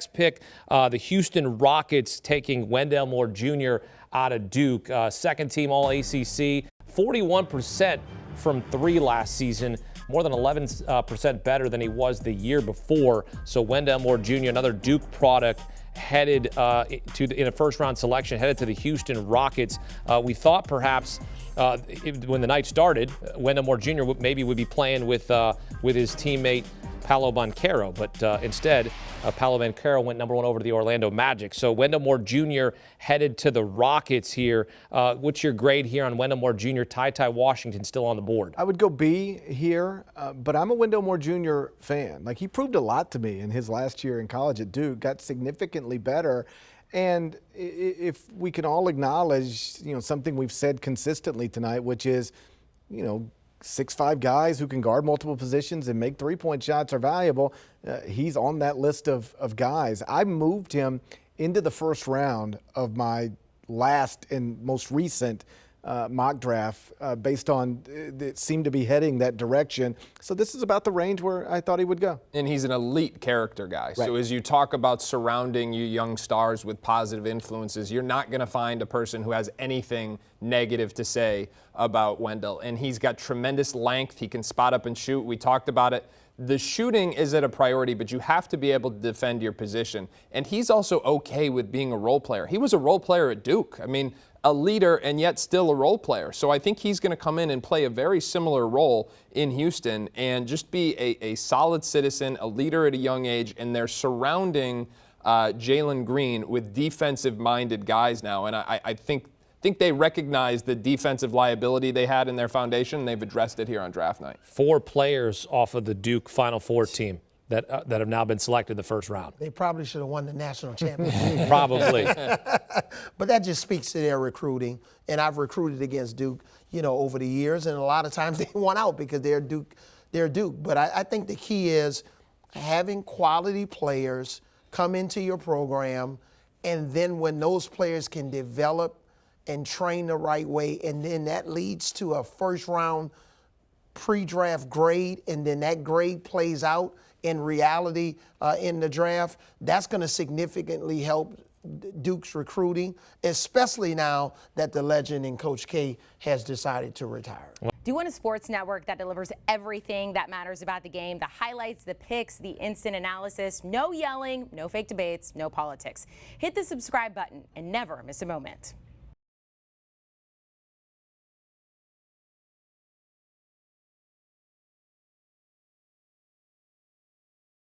next pick, the Houston Rockets taking Wendell Moore Jr. out of Duke. Second team All-ACC, 41% from three last season, more than 11% better than he was the year before. So Wendell Moore Jr., another Duke product, headed in a first-round selection, headed to the Houston Rockets. We thought perhaps when the night started, Wendell Moore Jr. maybe would be playing with his teammate Paolo Banchero, but instead, Paolo Banchero went number one over to the Orlando Magic. So Wendell Moore Jr. headed to the Rockets here. What's your grade here on Wendell Moore Jr.? Ty Washington still on the board. I would go B here, but I'm a Wendell Moore Jr. fan. Like, he proved a lot to me in his last year in college at Duke, got significantly better. And if we can all acknowledge, something we've said consistently tonight, which is, 6'5" guys who can guard multiple positions and make three-point shots are valuable. He's on that list of guys. I moved him into the first round of my last and most recent mock draft based on it seemed to be heading that direction. So this is about the range where I thought he would go. And he's an elite character guy. Right. So as you talk about surrounding you young stars with positive influences, you're not going to find a person who has anything negative to say about Wendell. And he's got tremendous length. He can spot up and shoot. We talked about it. The shooting isn't a priority, but you have to be able to defend your position. And he's also okay with being a role player. He was a role player at Duke. I mean, a leader and yet still a role player. So I think he's going to come in and play a very similar role in Houston and just be a solid citizen, a leader at a young age, and they're surrounding Jalen Green with defensive-minded guys now. And I think they recognize the defensive liability they had in their foundation, and they've addressed it here on draft night. 4 players off of the Duke Final Four team that have now been selected in the first round. They probably should have won the national championship. Probably. But that just speaks to their recruiting. And I've recruited against Duke, over the years, and a lot of times they won out because they're Duke. But I think the key is having quality players come into your program, and then when those players can develop and train the right way, and then that leads to a first-round pre-draft grade, and then that grade plays out in reality in the draft, that's going to significantly help Duke's recruiting, especially now that the legend in Coach K has decided to retire. Do you want a sports network that delivers everything that matters about the game? The highlights, the picks, the instant analysis, no yelling, no fake debates, no politics. Hit the subscribe button and never miss a moment.